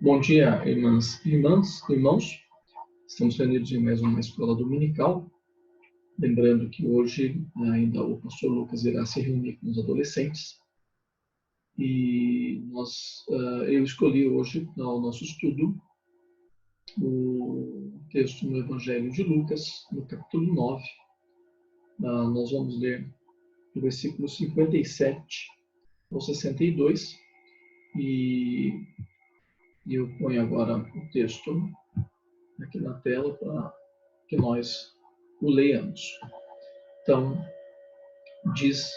Bom dia, irmãs e irmãos. Estamos reunidos em mais uma escola dominical. Lembrando que hoje ainda o pastor Lucas irá se reunir com os adolescentes. E eu escolhi hoje, no nosso estudo, o texto no Evangelho de Lucas, no capítulo 9. Nós vamos ler do versículo 57 ao 62. E eu ponho agora o texto aqui na tela para que nós o leiamos. Então, diz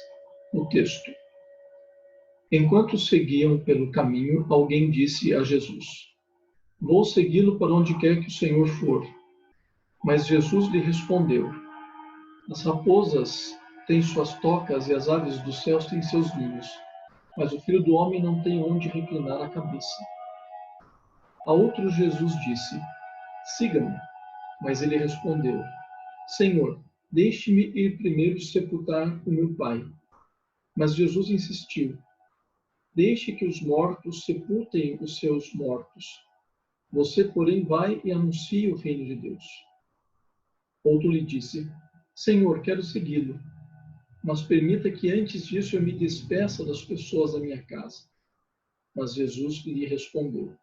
o texto: Enquanto seguiam pelo caminho, alguém disse a Jesus: Vou segui-lo para onde quer que o Senhor for. Mas Jesus lhe respondeu: As raposas têm suas tocas e as aves dos céus têm seus ninhos, mas o Filho do Homem não tem onde reclinar a cabeça. A outro Jesus disse: Siga-me. Mas ele respondeu: Senhor, deixe-me ir primeiro sepultar o meu pai. Mas Jesus insistiu: Deixe que os mortos sepultem os seus mortos. Você, porém, vai e anuncia o reino de Deus. Outro lhe disse: Senhor, quero segui-lo, mas permita que antes disso eu me despeça das pessoas da minha casa. Mas Jesus lhe respondeu: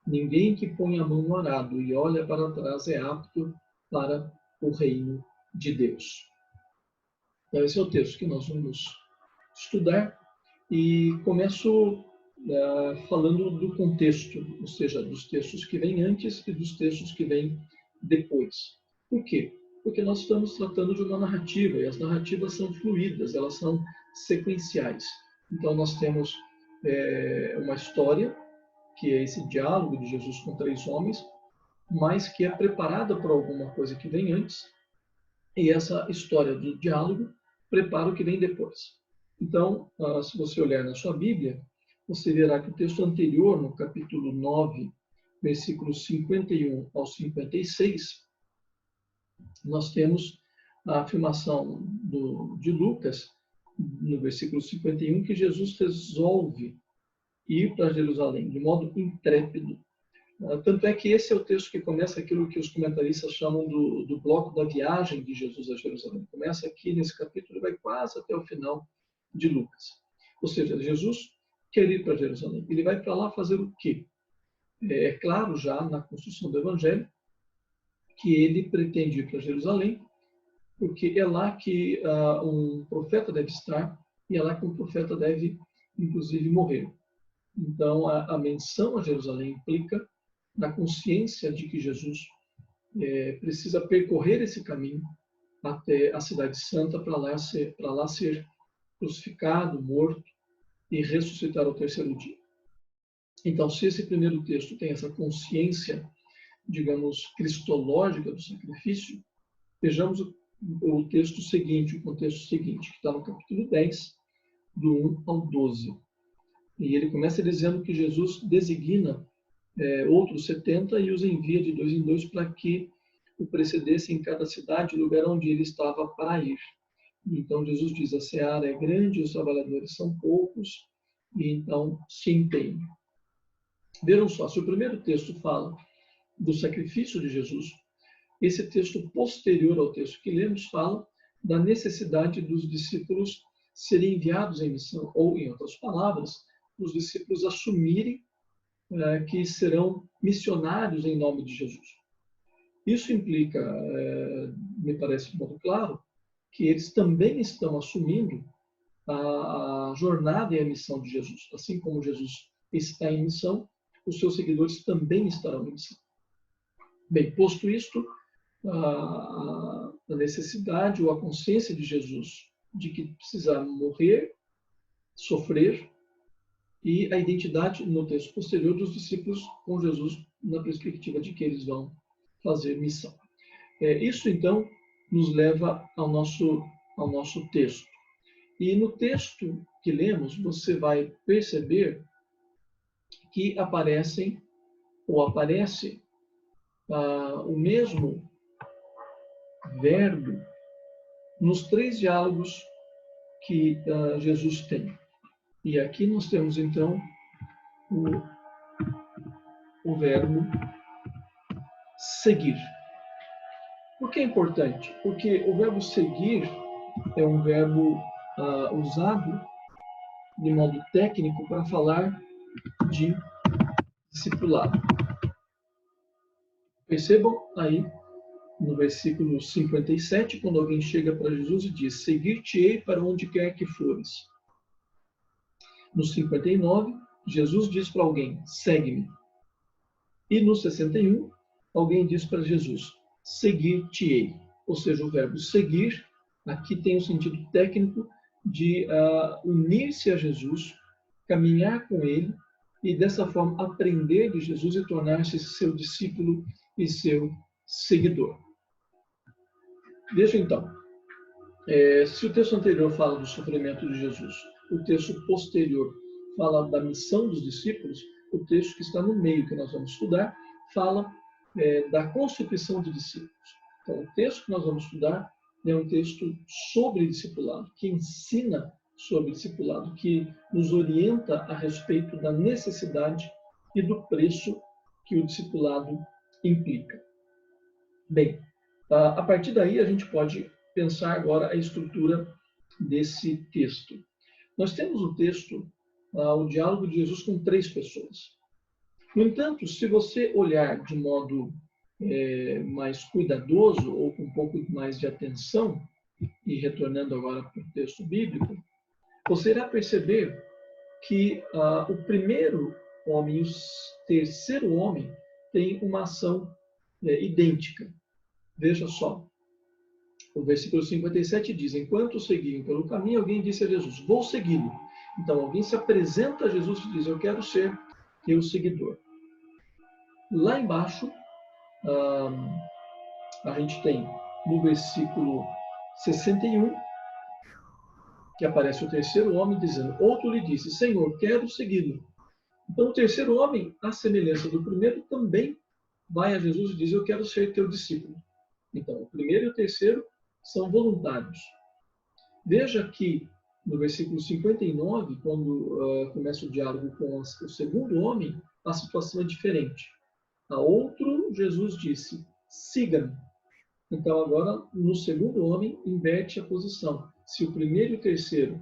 Ninguém que põe a mão no arado e olha para trás é apto para o reino de Deus. Então, esse é o texto que nós vamos estudar. E começo falando do contexto, ou seja, dos textos que vêm antes e dos textos que vêm depois. Por quê? Porque nós estamos tratando de uma narrativa, e as narrativas são fluídas, elas são sequenciais. Então, nós temos uma história, que é esse diálogo de Jesus com três homens, mas que é preparada por alguma coisa que vem antes, e essa história do diálogo prepara o que vem depois. Então, se você olhar na sua Bíblia, você verá que o texto anterior, no capítulo 9, versículos 51 ao 56, nós temos a afirmação de Lucas, no versículo 51, que Jesus resolve ir para Jerusalém de modo intrépido. Tanto é que esse é o texto que começa aquilo que os comentaristas chamam do bloco da viagem de Jesus a Jerusalém. Começa aqui nesse capítulo e vai quase até o final de Lucas. Ou seja, Jesus quer ir para Jerusalém. Ele vai para lá fazer o quê? É claro já na construção do Evangelho que ele pretende ir para Jerusalém, porque é lá que um profeta deve estar e é lá que um profeta deve, inclusive, morrer. Então, a menção a Jerusalém implica na consciência de que Jesus precisa percorrer esse caminho até a Cidade Santa para lá ser crucificado, morto e ressuscitar ao terceiro dia. Então, se esse primeiro texto tem essa consciência, digamos, cristológica do sacrifício, vejamos o texto seguinte, o contexto seguinte, que está no capítulo 10, do 1 ao 12. E ele começa dizendo que Jesus designa outros 70 e os envia de dois em dois para que o precedessem em cada cidade, lugar onde ele estava para ir. Então Jesus diz: a seara é grande, os trabalhadores são poucos, e então se empenhe. Vejam só, se o primeiro texto fala do sacrifício de Jesus, esse texto posterior ao texto que lemos fala da necessidade dos discípulos serem enviados em missão, ou, em outras palavras, os discípulos assumirem que serão missionários em nome de Jesus. Isso implica, me parece muito claro, que eles também estão assumindo a jornada e a missão de Jesus. Assim como Jesus está em missão, os seus seguidores também estarão em missão. Bem, posto isto, a necessidade ou a consciência de Jesus de que precisa morrer, sofrer, e a identidade no texto posterior dos discípulos com Jesus na perspectiva de que eles vão fazer missão. Isso, então, nos leva ao nosso texto. E no texto que lemos, você vai perceber que aparece o mesmo verbo nos três diálogos que Jesus tem. E aqui nós temos, então, o verbo seguir. Por que é importante? Porque o verbo seguir é um verbo usado de modo técnico para falar de discipulado. Percebam aí no versículo 57, quando alguém chega para Jesus e diz: seguir-te-ei para onde quer que fores. No 59, Jesus diz para alguém: segue-me. E no 61, alguém diz para Jesus: seguir-te-ei. Ou seja, o verbo seguir aqui tem o sentido técnico de unir-se a Jesus, caminhar com ele e dessa forma aprender de Jesus e tornar-se seu discípulo e seu seguidor. Veja então, se o texto anterior fala do sofrimento de Jesus, o texto posterior fala da missão dos discípulos, o texto que está no meio, que nós vamos estudar, fala da constituição de discípulos. Então, o texto que nós vamos estudar é um texto sobre discipulado, que ensina sobre discipulado, que nos orienta a respeito da necessidade e do preço que o discipulado implica. Bem, a partir daí a gente pode pensar agora a estrutura desse texto. Nós temos no texto o diálogo de Jesus com 3 pessoas. No entanto, se você olhar de modo mais cuidadoso ou com um pouco mais de atenção, e retornando agora para o texto bíblico, você irá perceber que o primeiro homem e o terceiro homem têm uma ação idêntica. Veja só, o versículo 57 diz: enquanto seguiam pelo caminho, alguém disse a Jesus: vou segui-lo. Então, alguém se apresenta a Jesus e diz: eu quero ser teu seguidor. Lá embaixo, a gente tem no versículo 61, que aparece o terceiro homem dizendo: outro lhe disse: Senhor, quero segui-lo. Então, o terceiro homem, à semelhança do primeiro, também vai a Jesus e diz: eu quero ser teu discípulo. Então, o primeiro e o terceiro são voluntários. Veja que no versículo 59, quando começa o diálogo com o segundo homem, a situação é diferente. A outro, Jesus disse: siga-me. Então, agora, no segundo homem, inverte a posição. Se o primeiro e o terceiro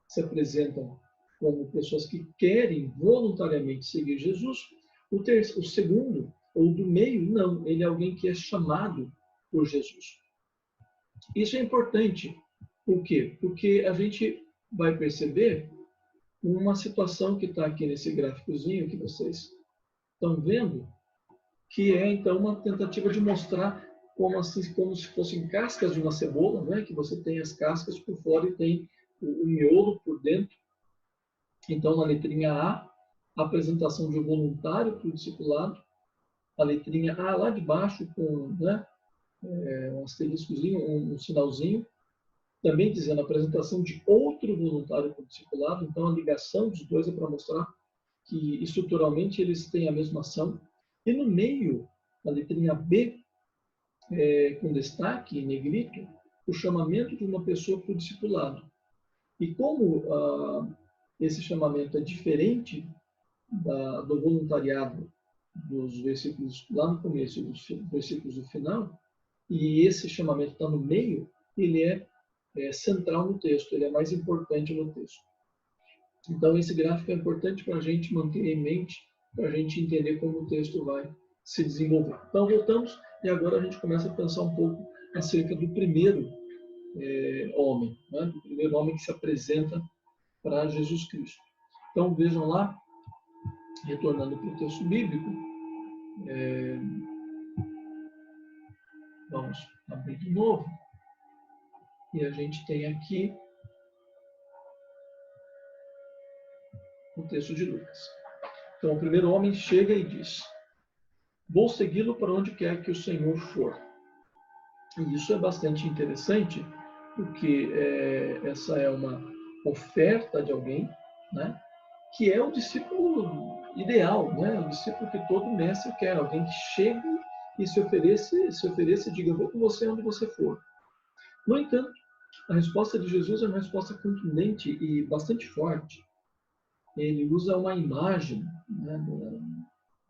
se apresentam como pessoas que querem voluntariamente seguir Jesus, o segundo, ou do meio, não. Ele é alguém que é chamado por Jesus. Isso é importante. Por quê? Porque a gente vai perceber uma situação que está aqui nesse gráficozinho que vocês estão vendo, que é, então, uma tentativa de mostrar como se fossem cascas de uma cebola, né? Que você tem as cascas por fora e tem o miolo por dentro. Então, na letrinha A, a apresentação de um voluntário para o discipulado. A letrinha A lá de baixo com um asteriscozinho, um sinalzinho, também dizendo a apresentação de outro voluntário para o discipulado. Então, a ligação dos dois é para mostrar que estruturalmente eles têm a mesma ação. E no meio, a letrinha B, com destaque em negrito, o chamamento de uma pessoa para o discipulado. E como esse chamamento é diferente do voluntariado dos versículos lá no começo e dos versículos do final, e esse chamamento está no meio, ele é central no texto, ele é mais importante no texto. Então, esse gráfico é importante para a gente manter em mente, para a gente entender como o texto vai se desenvolver. Então, voltamos e agora a gente começa a pensar um pouco acerca do primeiro homem, né? Do primeiro homem que se apresenta para Jesus Cristo. Então, vejam lá, retornando para o texto bíblico, vamos abrir de novo, e a gente tem aqui o texto de Lucas. Então, o primeiro homem chega e diz: vou segui-lo para onde quer que o Senhor for. E isso é bastante interessante, porque essa é uma oferta de alguém, né, que é o discípulo ideal, né, o discípulo que todo mestre quer, alguém que chega e se ofereça e diga: vou com você onde você for. No entanto, a resposta de Jesus é uma resposta contundente e bastante forte. Ele usa uma imagem, né,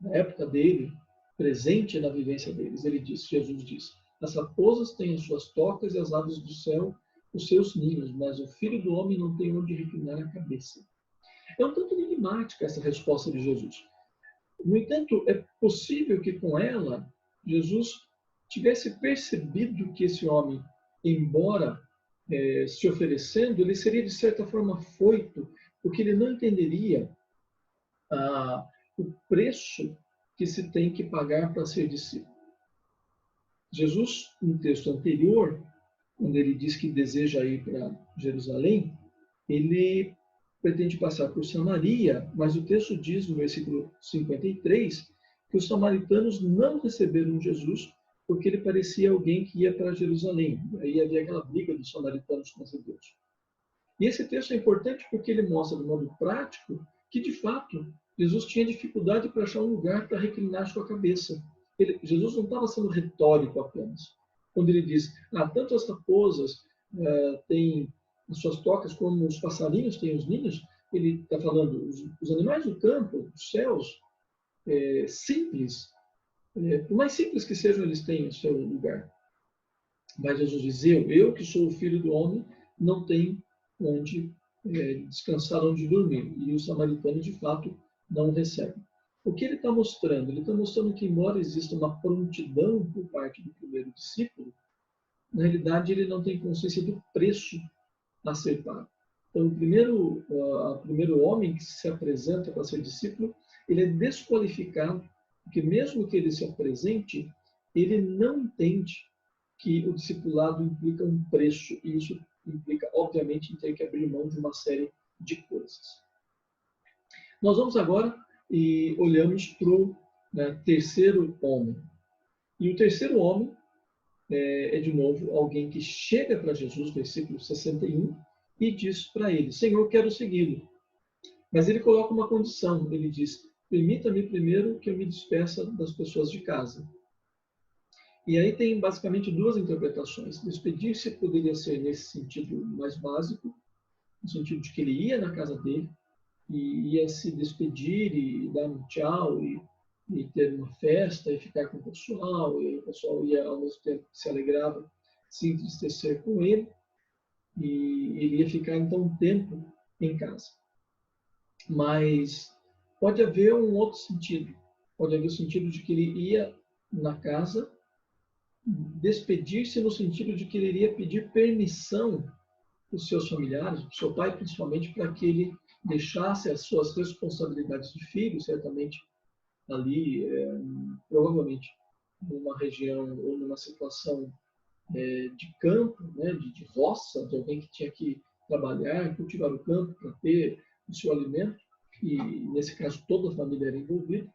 na época dele, presente na vivência deles. Jesus diz, as raposas têm as suas tocas e as aves do céu os seus ninhos, mas o Filho do Homem não tem onde reclinar a cabeça. É um tanto enigmática essa resposta de Jesus. No entanto, é possível que com ela, Jesus tivesse percebido que esse homem, embora se oferecendo, ele seria de certa forma afoito, porque ele não entenderia o preço que se tem que pagar para ser discípulo. Jesus, no texto anterior, quando ele diz que deseja ir para Jerusalém, ele pretende passar por Samaria, mas o texto diz no versículo 53 que os samaritanos não receberam Jesus porque ele parecia alguém que ia para Jerusalém. Aí havia aquela briga dos samaritanos com os judeus. E esse texto é importante porque ele mostra de modo prático que, de fato, Jesus tinha dificuldade para achar um lugar para reclinar sua cabeça. Jesus não estava sendo retórico apenas. Quando ele diz, tanto as raposas têm as suas tocas como os passarinhos têm os ninhos, ele está falando, os animais do campo, os céus, simples, por mais simples que sejam, eles têm o seu lugar. Mas Jesus diz, eu que sou o Filho do Homem, não tenho onde descansar, onde dormir. E os samaritanos, de fato, não recebem. O que ele está mostrando? Ele está mostrando que, embora exista uma prontidão por parte do primeiro discípulo, na realidade ele não tem consciência do preço a ser pago. Então, o primeiro homem que se apresenta para ser discípulo, ele é desqualificado, porque mesmo que ele se apresente, ele não entende que o discipulado implica um preço, e isso implica, obviamente, em ter que abrir mão de uma série de coisas. Nós vamos agora e olhamos para o terceiro homem. E o terceiro homem é, de novo, alguém que chega para Jesus, versículo 61, e diz para ele, Senhor, quero segui-lo. Mas ele coloca uma condição, ele diz, permita-me primeiro que eu me despeça das pessoas de casa. E aí tem basicamente duas interpretações. Despedir-se poderia ser nesse sentido mais básico, no sentido de que ele ia na casa dele, e ia se despedir e dar um tchau e ter uma festa e ficar com o pessoal, e o pessoal ia ao mesmo tempo que se alegrava, se entristecer com ele, e ele ia ficar então um tempo em casa. Mas pode haver um outro sentido, pode haver o sentido de que ele ia na casa despedir-se no sentido de que ele iria pedir permissão para os seus familiares, para o seu pai principalmente, para que ele deixasse as suas responsabilidades de filho, certamente ali, provavelmente numa região ou numa situação de campo, né, de roça, de alguém que tinha que trabalhar, cultivar o campo para ter o seu alimento, e nesse caso toda a família era envolvida,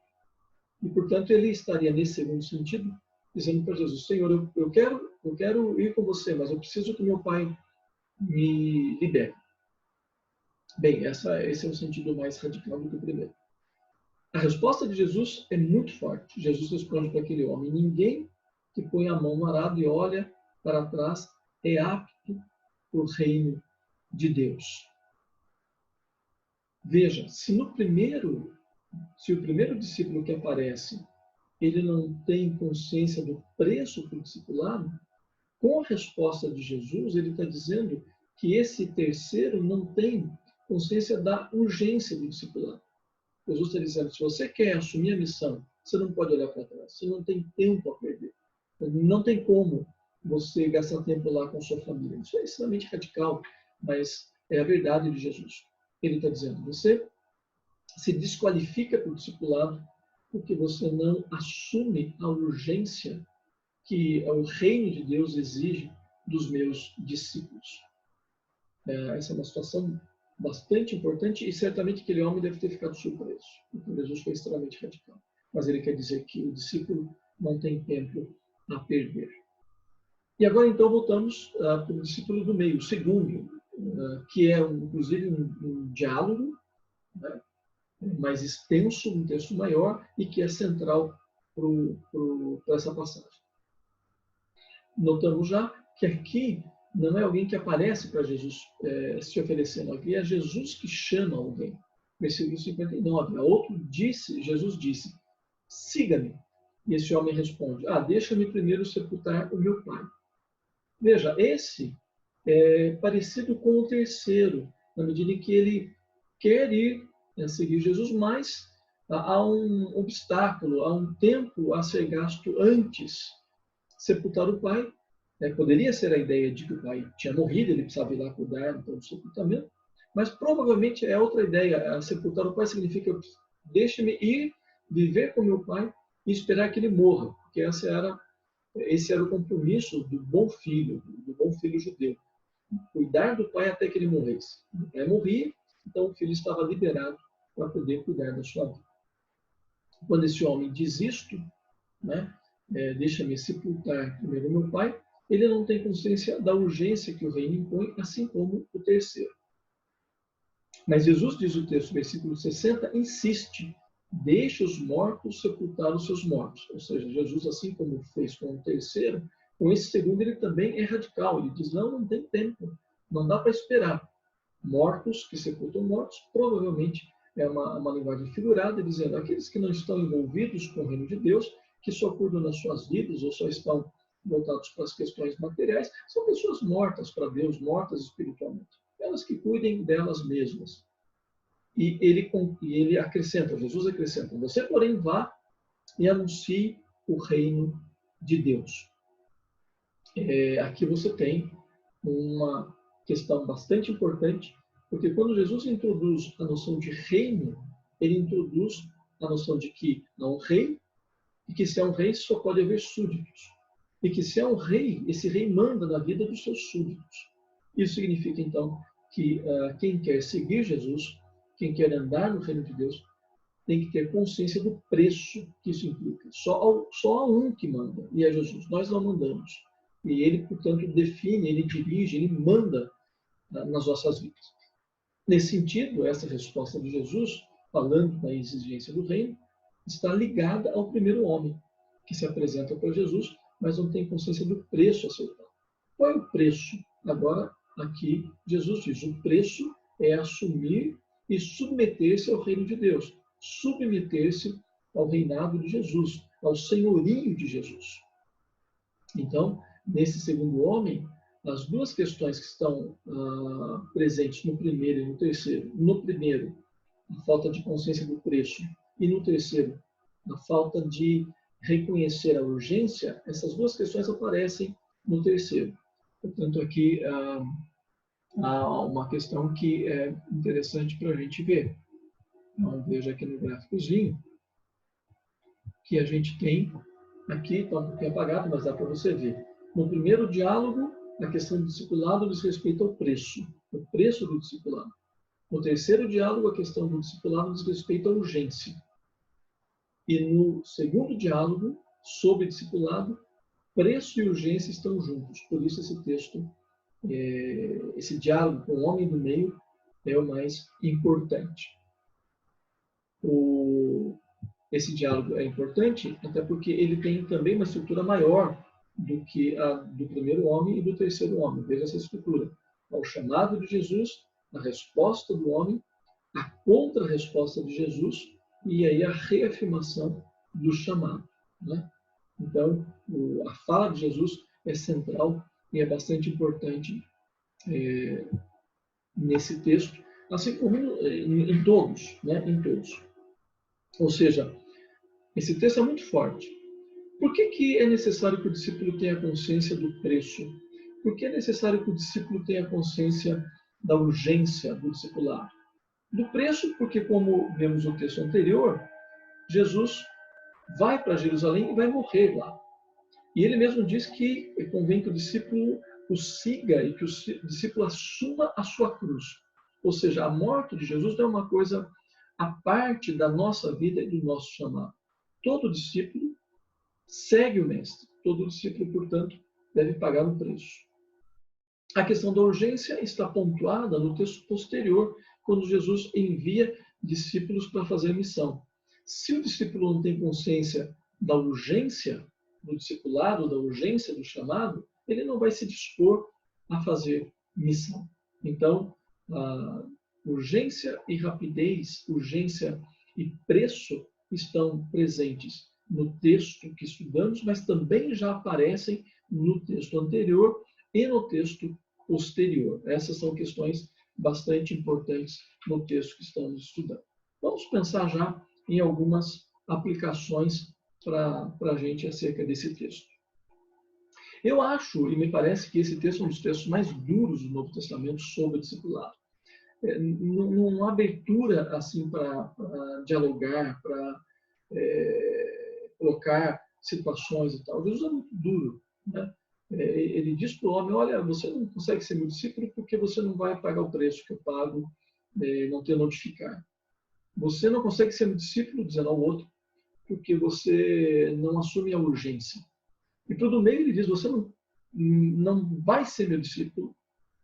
e portanto ele estaria nesse segundo sentido, dizendo para Jesus, Senhor, eu quero ir com você, mas eu preciso que meu pai me libere. Bem, esse é o sentido mais radical do que o primeiro. A resposta de Jesus é muito forte. Jesus responde para aquele homem, ninguém que põe a mão no arado e olha para trás é apto para o reino de Deus. Veja, se o primeiro discípulo que aparece, ele não tem consciência do preço do discipulado, com a resposta de Jesus, ele está dizendo que esse terceiro não tem consciência da urgência do discipulado. Jesus está dizendo, se você quer assumir a missão, você não pode olhar para trás, você não tem tempo a perder. Não tem como você gastar tempo lá com sua família. Isso é extremamente radical, mas é a verdade de Jesus. Ele está dizendo, você se desqualifica para o discipulado porque você não assume a urgência que o reino de Deus exige dos meus discípulos. Essa é uma situação bastante importante e certamente aquele homem deve ter ficado surpreso, porque Jesus foi extremamente radical. Mas ele quer dizer que o discípulo não tem tempo a perder. E agora então voltamos para o discípulo do meio, o segundo, que é inclusive um diálogo, né, mais extenso, um texto maior e que é central para essa passagem. Notamos já que aqui não é alguém que aparece para Jesus se oferecendo, aqui é Jesus que chama alguém. Versículo 59. A outro Jesus disse, siga-me. E esse homem responde, deixa-me primeiro sepultar o meu pai. Veja, esse é parecido com o terceiro, na medida em que ele quer ir seguir Jesus, mas há um obstáculo, há um tempo a ser gasto antes sepultar o pai. Poderia ser a ideia de que o pai tinha morrido, ele precisava ir lá cuidar então, do sepultamento, mas provavelmente é outra ideia. Sepultar o pai significa deixe-me ir viver com meu pai e esperar que ele morra, porque esse era o compromisso do bom filho judeu. Cuidar do pai até que ele morresse. O pai morria, então o filho estava liberado para poder cuidar da sua vida. Quando esse homem diz isto, deixa-me sepultar primeiro meu pai, ele não tem consciência da urgência que o reino impõe, assim como o terceiro. Mas Jesus, diz o texto, versículo 60, insiste, deixe os mortos sepultar os seus mortos. Ou seja, Jesus, assim como fez com o terceiro, com esse segundo ele também é radical. Ele diz, não tem tempo, não dá para esperar. Mortos que sepultam mortos, provavelmente é uma linguagem figurada, dizendo aqueles que não estão envolvidos com o reino de Deus, que só cuidam das suas vidas ou só estão voltados para as questões materiais, são pessoas mortas para Deus, mortas espiritualmente. Elas que cuidem delas mesmas. E ele acrescenta, Jesus acrescenta, você, porém, vá e anuncie o reino de Deus. Aqui você tem uma questão bastante importante, porque quando Jesus introduz a noção de reino, ele introduz a noção de que há um rei, e que se é um rei só pode haver súditos. E que se é um rei, esse rei manda na vida dos seus súditos. Isso significa, então, que quem quer seguir Jesus, quem quer andar no reino de Deus, tem que ter consciência do preço que isso implica. Só há um que manda, e é Jesus. Nós não mandamos. E ele, portanto, define, ele dirige, ele manda nas nossas vidas. Nesse sentido, essa resposta de Jesus, falando da exigência do reino, está ligada ao primeiro homem, que se apresenta para Jesus, mas não tem consciência do preço a ser pago. Qual é o preço? Agora, aqui, Jesus diz, o preço é assumir e submeter-se ao reino de Deus, submeter-se ao reinado de Jesus, ao senhorio de Jesus. Então, nesse segundo homem, as duas questões que estão presentes no primeiro e no terceiro. No primeiro, a falta de consciência do preço, e no terceiro, a falta de reconhecer a urgência, essas duas questões aparecem no terceiro. Portanto, aqui há uma questão que é interessante para a gente ver. Então, veja aqui no gráficozinho que a gente tem aqui, está um pouquinho apagado, mas dá para você ver. No primeiro diálogo, a questão do discipulado diz respeito ao preço, o preço do discipulado. No terceiro diálogo, a questão do discipulado diz respeito à urgência. E no segundo diálogo, sobre discipulado, preço e urgência estão juntos. Por isso esse texto, esse diálogo com o homem do meio é o mais importante. Esse diálogo é importante, até porque ele tem também uma estrutura maior do que a do primeiro homem e do terceiro homem. Veja essa estrutura. O chamado de Jesus, a resposta do homem, a contra-resposta de Jesus e aí a reafirmação do chamado. Então, a fala de Jesus é central e é bastante importante nesse texto, assim como em todos, em todos. Ou seja, esse texto é muito forte. Por que é necessário que o discípulo tenha consciência do preço? Por que é necessário que o discípulo tenha consciência da urgência do discipulado? Do preço, porque, como vemos no texto anterior, Jesus vai para Jerusalém e vai morrer lá. E ele mesmo diz que convém que o discípulo o siga e que o discípulo assuma a sua cruz. Ou seja, a morte de Jesus não é uma coisa à parte da nossa vida e do nosso chamado. Todo discípulo segue o Mestre. Todo discípulo, portanto, deve pagar um preço. A questão da urgência está pontuada no texto posterior, quando Jesus envia discípulos para fazer missão. Se o discípulo não tem consciência da urgência do discipulado, da urgência do chamado, ele não vai se dispor a fazer missão. Então, urgência e rapidez, urgência e preço estão presentes no texto que estudamos, mas também já aparecem no texto anterior e no texto posterior. Essas são questões bastante importantes no texto que estamos estudando. Vamos pensar já em algumas aplicações para a gente acerca desse texto. Eu acho, e me parece que esse texto é um dos textos mais duros do Novo Testamento sobre o discipulado. Numa abertura assim para dialogar, para colocar situações e tal. Jesus é muito duro, né? Ele diz para o homem: olha, você não consegue ser meu discípulo porque você não vai pagar o preço que eu pago, não te notificar. Você não consegue ser meu discípulo, dizendo ao outro, porque você não assume a urgência. E para o do meio ele diz: você não vai ser meu discípulo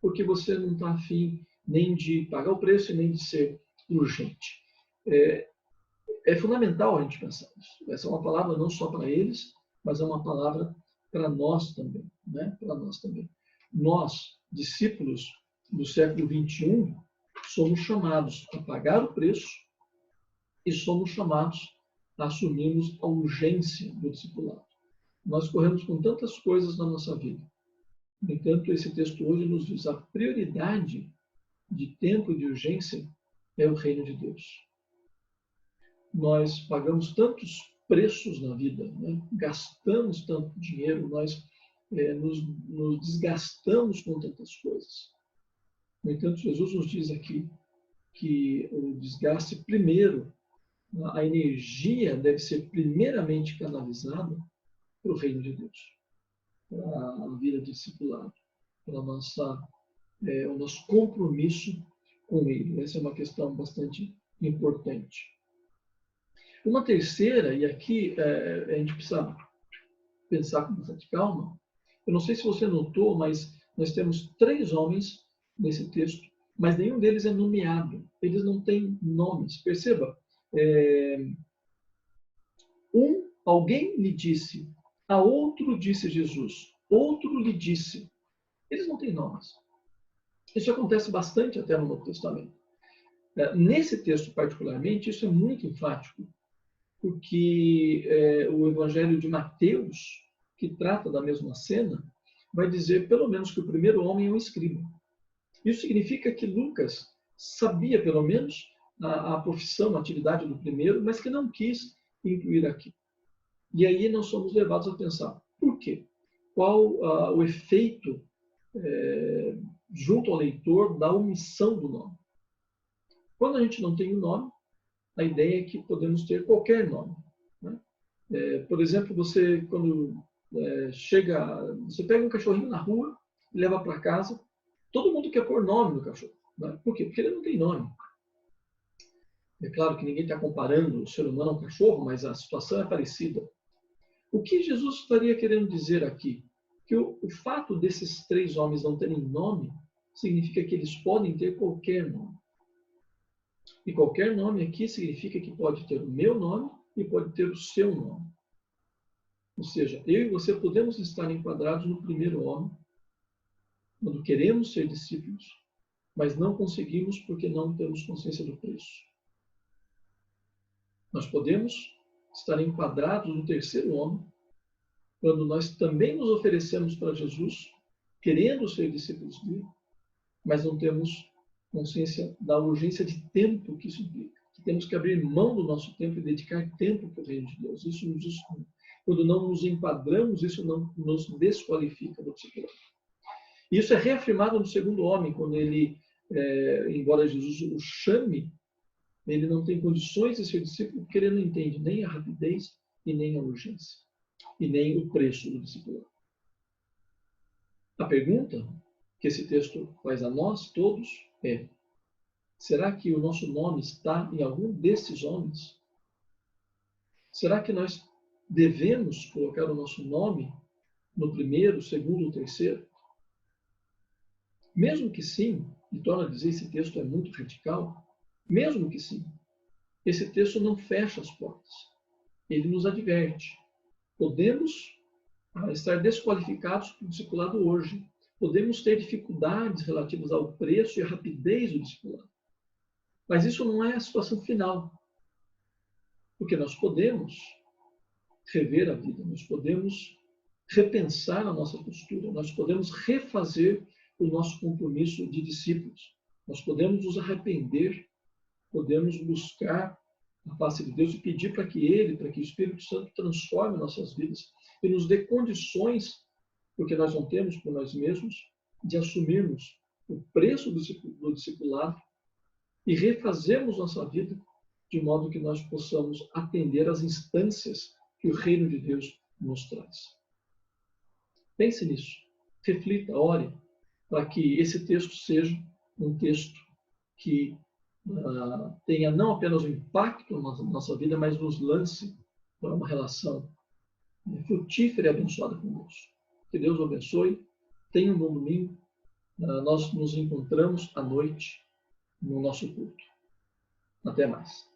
porque você não está afim nem de pagar o preço e nem de ser urgente. É fundamental a gente pensar isso. Essa é uma palavra não só para eles, mas é uma palavra para nós também, né? Para nós também. Nós, discípulos do século XXI, somos chamados a pagar o preço e somos chamados a assumirmos a urgência do discipulado. Nós corremos com tantas coisas na nossa vida. No entanto, esse texto hoje nos diz a prioridade de tempo e de urgência é o reino de Deus. Nós pagamos tantos preços na vida, né? Gastamos tanto dinheiro, nós nos desgastamos com tantas coisas. No entanto, Jesus nos diz aqui que o desgaste primeiro, a energia deve ser primeiramente canalizada para o reino de Deus, para a vida de discipulado, para o nosso compromisso com Ele. Essa é uma questão bastante importante. Uma terceira, e aqui a gente precisa pensar com bastante calma, eu não sei se você notou, mas nós temos 3 homens nesse texto, mas nenhum deles é nomeado, eles não têm nomes. Perceba, alguém lhe disse, a outro disse Jesus, outro lhe disse. Eles não têm nomes. Isso acontece bastante até no Novo Testamento. Nesse texto particularmente, isso é muito enfático, porque o Evangelho de Mateus, que trata da mesma cena, vai dizer pelo menos que o primeiro homem é um escriba. Isso significa que Lucas sabia pelo menos a profissão, a atividade do primeiro, mas que não quis incluir aqui. E aí nós somos levados a pensar, por quê? Qual o efeito junto ao leitor da omissão do nome? Quando a gente não tem o nome, a ideia é que podemos ter qualquer nome, né? Por exemplo, você quando você pega um cachorrinho na rua e leva para casa, todo mundo quer pôr nome no cachorro, né? Por quê? Porque ele não tem nome. É claro que ninguém está comparando o ser humano a um cachorro, mas a situação é parecida. O que Jesus estaria querendo dizer aqui? Que o fato desses 3 homens não terem nome significa que eles podem ter qualquer nome. E qualquer nome aqui significa que pode ter o meu nome e pode ter o seu nome. Ou seja, eu e você podemos estar enquadrados no primeiro homem, quando queremos ser discípulos, mas não conseguimos porque não temos consciência do preço. Nós podemos estar enquadrados no terceiro homem, quando nós também nos oferecemos para Jesus, querendo ser discípulos dele, mas não temos consciência da urgência de tempo que isso implica. Que temos que abrir mão do nosso tempo e dedicar tempo para o reino de Deus. Quando não nos enquadramos, isso não nos desqualifica do discipulado. Isso é reafirmado no segundo homem, quando ele, embora Jesus o chame, ele não tem condições de ser discípulo, porque ele não entende nem a rapidez e nem a urgência, e nem o preço do discipulado. A pergunta que esse texto faz a nós todos é: será que o nosso nome está em algum desses homens? Será que nós devemos colocar o nosso nome no primeiro, segundo, terceiro? Mesmo que sim, e torno a dizer, esse texto é muito radical, mesmo que sim, esse texto não fecha as portas. Ele nos adverte. Podemos estar desqualificados para o discipulado hoje. Podemos ter dificuldades relativas ao preço e à rapidez do discipulado. Mas isso não é a situação final. Porque nós podemos rever a vida, nós podemos repensar a nossa postura, nós podemos refazer o nosso compromisso de discípulos, nós podemos nos arrepender, podemos buscar a face de Deus e pedir para que Ele, para que o Espírito Santo transforme nossas vidas e nos dê condições, porque nós não temos por nós mesmos, de assumirmos o preço do discipulado e refazermos nossa vida de modo que nós possamos atender às instâncias que o reino de Deus nos traz. Pense nisso, reflita, ore, para que esse texto seja um texto que tenha não apenas um impacto na nossa vida, mas nos lance para uma relação frutífera e abençoada com Deus. Que Deus o abençoe. Tenha um bom domingo. Nós nos encontramos à noite no nosso culto. Até mais.